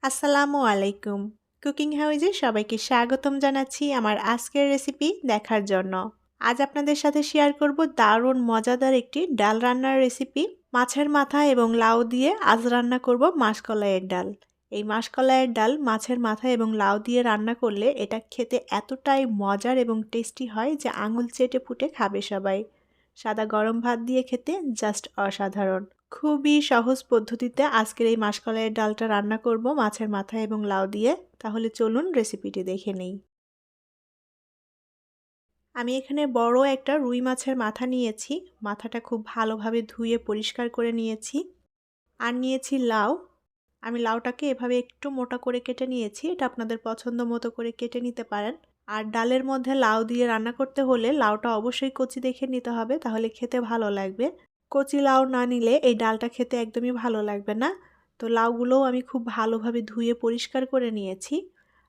আসসালামু আলাইকুম। কুকিং হাউজে সবাইকে স্বাগতম জানাচ্ছি আমার আজকের রেসিপি দেখার জন্য। আজ আপনাদের সাথে শেয়ার করব দারুণ মজাদার একটি ডাল রান্নার রেসিপি। মাছের মাথা এবং লাউ দিয়ে আজ রান্না করব মাসকলাইয়ের ডাল। এই মাসকলাইয়ের ডাল মাছের মাথা এবং লাউ দিয়ে রান্না করলে এটা খেতে এতটাই মজার এবং টেস্টি হয় যে আঙুল চেটে পুটে খাবে সবাই। সাদা গরম ভাত দিয়ে খেতে জাস্ট অসাধারণ। খুবই সহজ পদ্ধতিতে আজকের এই মাসকলাইয়ের ডালটা রান্না করব মাছের মাথা এবং লাউ দিয়ে। তাহলে চলুন রেসিপিটি দেখে নেই। আমি এখানে বড় একটা রুই মাছের মাথা নিয়েছি। মাথাটা খুব ভালোভাবে ধুয়ে পরিষ্কার করে নিয়েছি। আর নিয়েছি লাউ। আমি লাউটাকে এভাবে একটু মোটা করে কেটে নিয়েছি। এটা আপনাদের পছন্দ মতো করে কেটে নিতে পারেন। আর ডালের মধ্যে লাউ দিয়ে রান্না করতে হলে লাউটা অবশ্যই কচি দেখে নিতে হবে, তাহলে খেতে ভালো লাগবে। কচি লাউ না নিলে এই ডালটা খেতে একদমই ভালো লাগবে না। তো লাউগুলোও আমি খুব ভালোভাবে ধুয়ে পরিষ্কার করে নিয়েছি।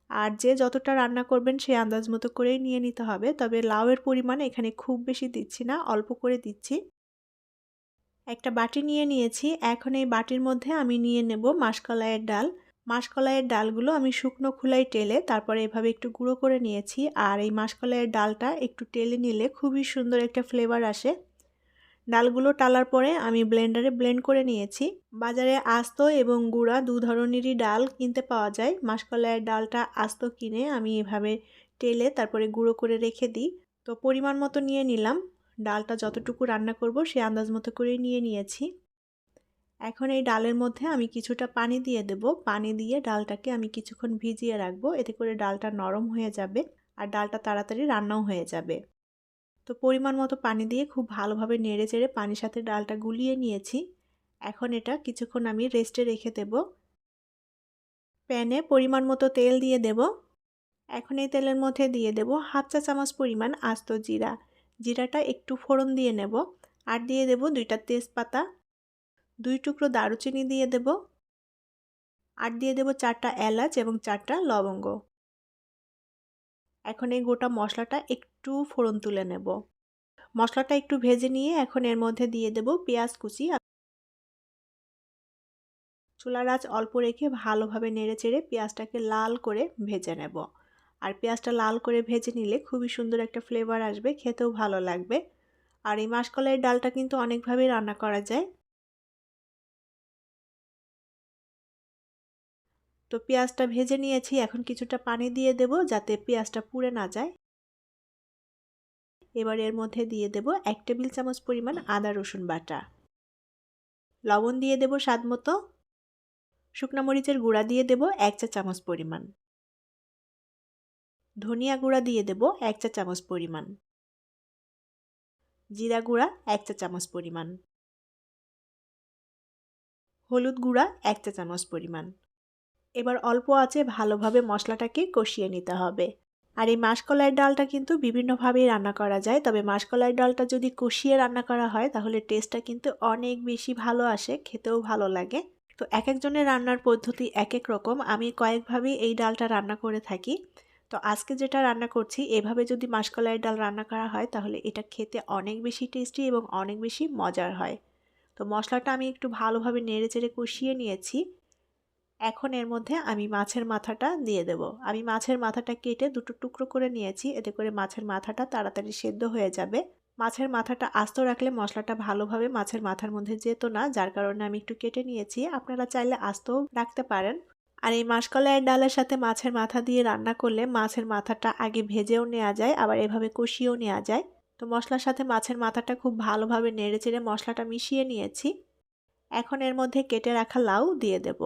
আর যে যতটা রান্না করবেন সেই আন্দাজ মতো করেই নিয়ে নিতে হবে। তবে লাউয়ের পরিমাণ এখানে খুব বেশি দিচ্ছি না, অল্প করে দিচ্ছি। একটা বাটি নিয়ে নিয়েছি। এখন এই বাটির মধ্যে আমি নিয়ে নেব মাসকলাইয়ের ডাল। মাসকলাইয়ের ডালগুলো আমি শুকনো খোলায় টেলে তারপরে এভাবে একটু গুঁড়ো করে নিয়েছি। আর এই মাসকলাইয়ের ডালটা একটু টেলে নিলে খুবই সুন্দর একটা ফ্লেভার আসে। ডালগুলো টালার পরে আমি ব্লেন্ডারে ব্লেন্ড করে নিয়েছি। বাজারে আস্ত এবং গুঁড়া দু ধরনেরই ডাল কিনতে পাওয়া যায়। মাসকলাইয়ের ডালটা আস্ত কিনে আমি এভাবে টেলে তারপরে গুঁড়ো করে রেখে দিই। তো পরিমাণ মতো নিয়ে নিলাম। ডালটা যতটুকু রান্না করব সে আন্দাজ মতো করেই নিয়ে নিয়েছি। এখন এই ডালের মধ্যে আমি কিছুটা পানি দিয়ে দেব। পানি দিয়ে ডালটাকে আমি কিছুক্ষণ ভিজিয়ে রাখবো, এতে করে ডালটা নরম হয়ে যাবে আর ডালটা তাড়াতাড়ি রান্নাও হয়ে যাবে। তো পরিমাণ মতো পানি দিয়ে খুব ভালোভাবে নেড়ে চেড়ে পানির সাথে ডালটা গুলিয়ে নিয়েছি। এখন এটা কিছুক্ষণ আমি রেস্টে রেখে দেব। প্যানে পরিমাণ মতো তেল দিয়ে দেব। এখন এই তেলের মধ্যে দিয়ে দেব হাফ চা চামচ পরিমাণ আস্ত জিরা। জিরাটা একটু ফোড়ন দিয়ে নেব। আর দিয়ে দেব 2টা তেজপাতা, 2 টুকরো দারুচিনি দিয়ে দেব। আর দিয়ে দেব 4টা এলাচ এবং 4টা লবঙ্গ। এখন এই গোটা মশলাটা একটু ফোড়ন তুলে নেব। মশলাটা একটু ভেজে নিয়ে এখন এর মধ্যে দিয়ে দেব পেঁয়াজ কুচি। চুলার আঁচ অল্প রেখে ভালোভাবে নেড়েচেড়ে পেঁয়াজটাকে লাল করে ভেজে নেব। আর পেঁয়াজটা লাল করে ভেজে নিলে খুবই সুন্দর একটা ফ্লেভার আসবে, খেতেও ভালো লাগবে। আর এই মাসকলাইয়ের ডালটা কিন্তু অনেকভাবেই রান্না করা যায়। তো পেঁয়াজটা ভেজে নিয়েছি, এখন কিছুটা পানি দিয়ে দেব যাতে পেঁয়াজটা পুড়ে না যায়। এবার এর মধ্যে দিয়ে দেব 1 টেবিল চামচ পরিমাণ আদা রসুন বাটা। লবণ দিয়ে দেব স্বাদ মতো। শুকনা মরিচের গুঁড়া দিয়ে দেব 1 চা চামচ পরিমাণ। ধনিয়া গুঁড়া দিয়ে দেব 1 চা চামচ পরিমাণ। জিরা গুঁড়া 1 চা চামচ পরিমাণ। হলুদ গুঁড়া 1 চা চামচ পরিমাণ। এবার অল্প আঁচে ভালোভাবে মশলাটাকে কষিয়ে নিতে হবে। আর এই মাসকলাইয়ের ডালটা কিন্তু বিভিন্নভাবেই রান্না করা যায়, তবে মাসকলাইয়ের ডালটা যদি কষিয়ে রান্না করা হয় তাহলে টেস্টটা কিন্তু অনেক বেশি ভালো আসে, খেতেও ভালো লাগে। তো এক একজনের রান্নার পদ্ধতি এক এক রকম। আমি কয়েকভাবেই এই ডালটা রান্না করে থাকি। তো আজকে যেটা রান্না করছি এভাবে যদি মাসকলাইয়ের ডাল রান্না করা হয় তাহলে এটা খেতে অনেক বেশি টেস্টি এবং অনেক বেশি মজার হয়। তো মশলাটা আমি একটু ভালোভাবে নেড়েচেড়ে কষিয়ে নিয়েছি। এখন এর মধ্যে আমি মাছের মাথাটা দিয়ে দেব। আমি মাছের মাথাটা কেটে দুটো টুকরো করে নিয়েছি, এতে করে মাছের মাথাটা তাড়াতাড়ি সেদ্ধ হয়ে যাবে। মাছের মাথাটা আস্ত রাখলে মশলাটা ভালোভাবে মাছের মাথার মধ্যে যেত না, যার কারণে আমি একটু কেটে নিয়েছি। আপনারা চাইলে আস্তও রাখতে পারেন। আর এই মাসকলাইয়ের ডালের সাথে মাছের মাথা দিয়ে রান্না করলে মাছের মাথাটা আগে ভেজেও নেওয়া যায়, আবার এভাবে কষিয়েও নেওয়া যায়। তো মশলার সাথে মাছের মাথাটা খুব ভালোভাবে নেড়েচেড়ে মশলাটা মিশিয়ে নিয়েছি। এখন এর মধ্যে কেটে রাখা লাউ দিয়ে দেব।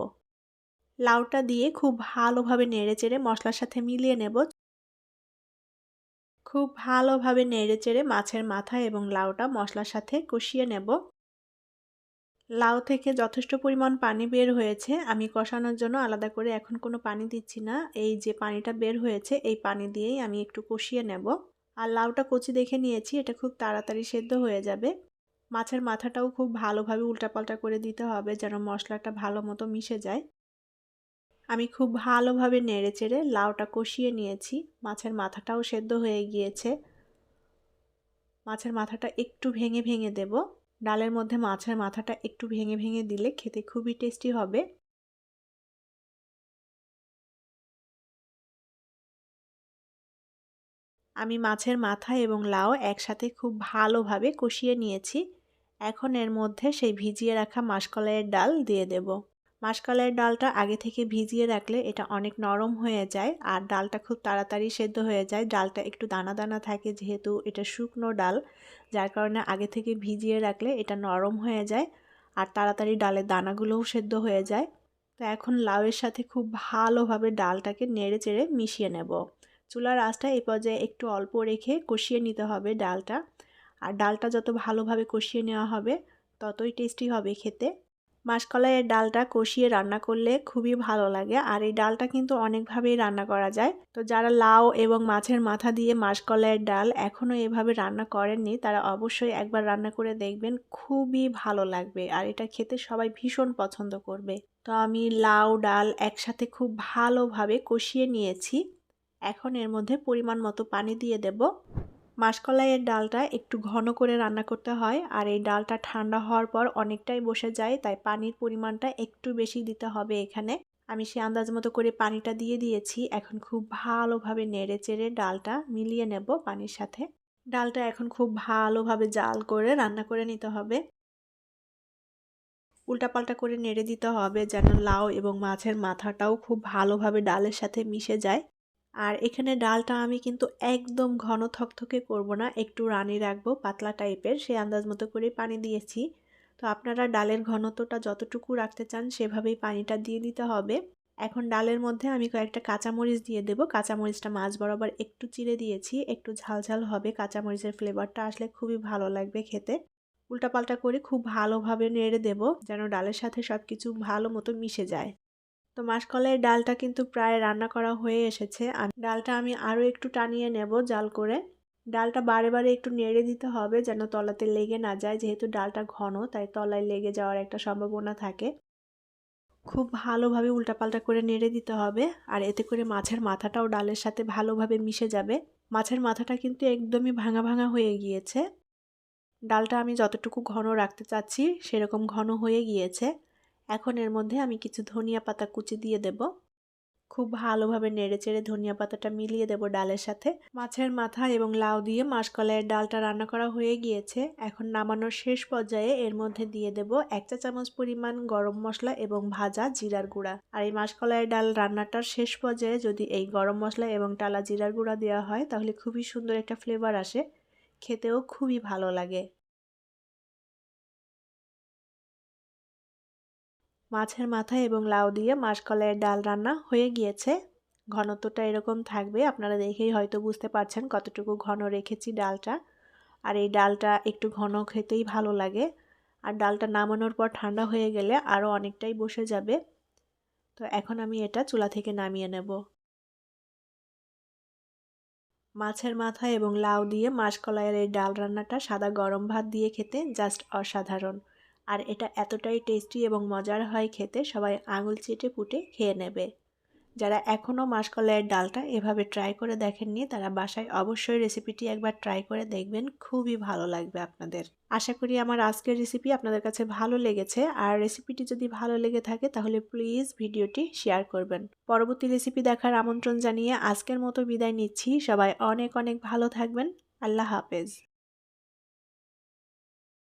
লাউটা দিয়ে খুব ভালোভাবে নেড়েচেড়ে মশলার সাথে মিলিয়ে নেব। খুব ভালোভাবে নেড়েচেড়ে মাছের মাথা এবং লাউটা মশলার সাথে কষিয়ে নেব। লাউ থেকে যথেষ্ট পরিমাণ পানি বের হয়েছে। আমি কষানোর জন্য আলাদা করে এখন কোনো পানি দিচ্ছি না। এই যে পানিটা বের হয়েছে এই পানি দিয়েই আমি একটু কষিয়ে নেব। আর লাউটা কচি দেখে নিয়েছি, এটা খুব তাড়াতাড়ি সেদ্ধ হয়ে যাবে। মাছের মাথাটাও খুব ভালোভাবে উল্টাপাল্টা করে দিতে হবে যেন মশলাটা ভালো মতো মিশে যায়। আমি খুব ভালোভাবে নেড়েচেড়ে লাউটা কষিয়ে নিয়েছি। মাছের মাথাটাও সেদ্ধ হয়ে গিয়েছে। মাছের মাথাটা একটু ভেঙে ভেঙে দেব। ডালের মধ্যে মাছের মাথাটা একটু ভেঙে ভেঙে দিলে খেতে খুবই টেস্টি হবে। আমি মাছের মাথা এবং লাউ একসাথে খুব ভালোভাবে কষিয়ে নিয়েছি। এখন এর মধ্যে সেই ভিজিয়ে রাখা মাসকলাইয়ের ডাল দিয়ে দেব। মাসকলাইয়ের ডালটা আগে থেকে ভিজিয়ে রাখলে এটা অনেক নরম হয়ে যায় আর ডালটা খুব তাড়াতাড়ি সেদ্ধ হয়ে যায়। ডালটা একটু দানা দানা থাকে যেহেতু এটা শুকনো ডাল, যার কারণে আগে থেকে ভিজিয়ে রাখলে এটা নরম হয়ে যায় আর তাড়াতাড়ি ডালের দানাগুলোও সেদ্ধ হয়ে যায়। তো এখন লাউয়ের সাথে খুব ভালোভাবে ডালটাকে নেড়ে চেড়ে মিশিয়ে নেব। চুলার আঁচটা এই পর্যায়ে একটু অল্প রেখে কষিয়ে নিতে হবে ডালটা। আর ডালটা যত ভালোভাবে কষিয়ে নেওয়া হবে ততই টেস্টি হবে খেতে। মাসকলাইয়ের ডালটা কষিয়ে রান্না করলে খুবই ভালো লাগে আর এই ডালটা কিন্তু অনেকভাবেই রান্না করা যায়। তো যারা লাউ এবং মাছের মাথা দিয়ে মাসকলাইয়ের ডাল এখনও এভাবে রান্না করেননি তারা অবশ্যই একবার রান্না করে দেখবেন, খুবই ভালো লাগবে আর এটা খেতে সবাই ভীষণ পছন্দ করবে। তো আমি লাউ ডাল একসাথে খুব ভালোভাবে কষিয়ে নিয়েছি। এখন এর মধ্যে পরিমাণ মতো পানি দিয়ে দেব। মাসকলাইয়ের ডালটা একটু ঘন করে রান্না করতে হয় আর এই ডালটা ঠান্ডা হওয়ার পর অনেকটাই বসে যায়, তাই পানির পরিমাণটা একটু বেশি দিতে হবে এখানে। আমি সে আন্দাজ মতো করে পানিটা দিয়ে দিয়েছি। এখন খুব ভালোভাবে নেড়ে চেড়ে ডালটা মিলিয়ে নেব পানির সাথে। ডালটা এখন খুব ভালোভাবে জাল করে রান্না করে নিতে হবে। উল্টাপাল্টা করে নেড়ে দিতে হবে যেন লাউ এবং মাছের মাথাটাও খুব ভালোভাবে ডালের সাথে মিশে যায়। আর এখানে ডালটা আমি কিন্তু একদম ঘন থকথকে করব না, একটু রানি রাখবো পাতলা টাইপের, সেই আন্দাজ মতো করে পানি দিয়েছি। তো আপনারা ডালের ঘনত্বটা যতটুকু রাখতে চান সেভাবেই পানিটা দিয়ে দিতে হবে। এখন ডালের মধ্যে আমি কয়েকটা কাঁচামরিচ দিয়ে দেব। কাঁচামরিচটা মাঝ বরাবর একটু চিড়ে দিয়েছি, একটু ঝালঝাল হবে, কাঁচামরিচের ফ্লেভারটা আসলে খুবই ভালো লাগবে খেতে। উল্টাপাল্টা করে খুব ভালোভাবে নেড়ে দেব যেন ডালের সাথে সব কিছু ভালো মতো মিশে যায়। তো মাসকলাইয়ের ডালটা কিন্তু প্রায় রান্না করা হয়ে এসেছে। আর ডালটা আমি আরও একটু টানিয়ে নেব জাল করে। ডালটা বারে বারে একটু নেড়ে দিতে হবে যেন তলাতে লেগে না যায়, যেহেতু ডালটা ঘন তাই তলায় লেগে যাওয়ার একটা সম্ভাবনা থাকে। খুব ভালোভাবে উল্টাপাল্টা করে নেড়ে দিতে হবে আর এতে করে মাছের মাথাটাও ডালের সাথে ভালোভাবে মিশে যাবে। মাছের মাথাটা কিন্তু একদমই ভাঙা ভাঙা হয়ে গিয়েছে। ডালটা আমি যতটুকু ঘন রাখতে চাচ্ছি সেরকম ঘন হয়ে গিয়েছে। এখন এর মধ্যে আমি কিছু ধনিয়া পাতা কুচি দিয়ে দেব। খুব ভালোভাবে নেড়েচেড়ে ধনিয়া পাতাটা মিলিয়ে দেব ডালের সাথে। মাছের মাথা এবং লাউ দিয়ে মাসকলাইয়ের ডালটা রান্না করা হয়ে গিয়েছে। এখন নামানোর শেষ পর্যায়ে এর মধ্যে দিয়ে দেব 1 চা চামচ পরিমাণ গরম মশলা এবং ভাজা জিরার গুঁড়া। আর এই মাসকলাইয়ের ডাল রান্নাটার শেষ পর্যায়ে যদি এই গরম মশলা এবং টালা জিরার গুঁড়া দেওয়া হয় তাহলে খুবই সুন্দর একটা ফ্লেভার আসে, খেতেও খুবই ভালো লাগে। মাছের মাথা এবং লাউ দিয়ে মাসকলাইয়ের ডাল রান্না হয়ে গিয়েছে। ঘনত্বটা এরকম থাকবে, আপনারা দেখেই হয়তো বুঝতে পারছেন কতটুকু ঘন রেখেছি ডালটা। আর এই ডালটা একটু ঘন খেতেই ভালো লাগে। আর ডালটা নামানোর পর ঠান্ডা হয়ে গেলে আরও অনেকটাই বসে যাবে। তো এখন আমি এটা চুলা থেকে নামিয়ে নেব। মাছের মাথা এবং লাউ দিয়ে মাসকলাইয়ের এই ডাল রান্নাটা সাদা গরম ভাত দিয়ে খেতে জাস্ট অসাধারণ। আর এটা এতটাই টেস্টি এবং মজার হয় খেতে, সবাই আঙুল চেটে পুটে খেয়ে নেবে। যারা এখনও মাসকলাইয়ের ডালটা এভাবে ট্রাই করে দেখেননি তারা বাসায় অবশ্যই রেসিপিটি একবার ট্রাই করে দেখবেন, খুবই ভালো লাগবে আপনাদের। আশা করি আমার আজকের রেসিপি আপনাদের কাছে ভালো লেগেছে। আর রেসিপিটি যদি ভালো লেগে থাকে তাহলে প্লিজ ভিডিওটি শেয়ার করবেন। পরবর্তী রেসিপি দেখার আমন্ত্রণ জানিয়ে আজকের মতো বিদায় নিচ্ছি। সবাই অনেক অনেক ভালো থাকবেন। আল্লাহ হাফেজ।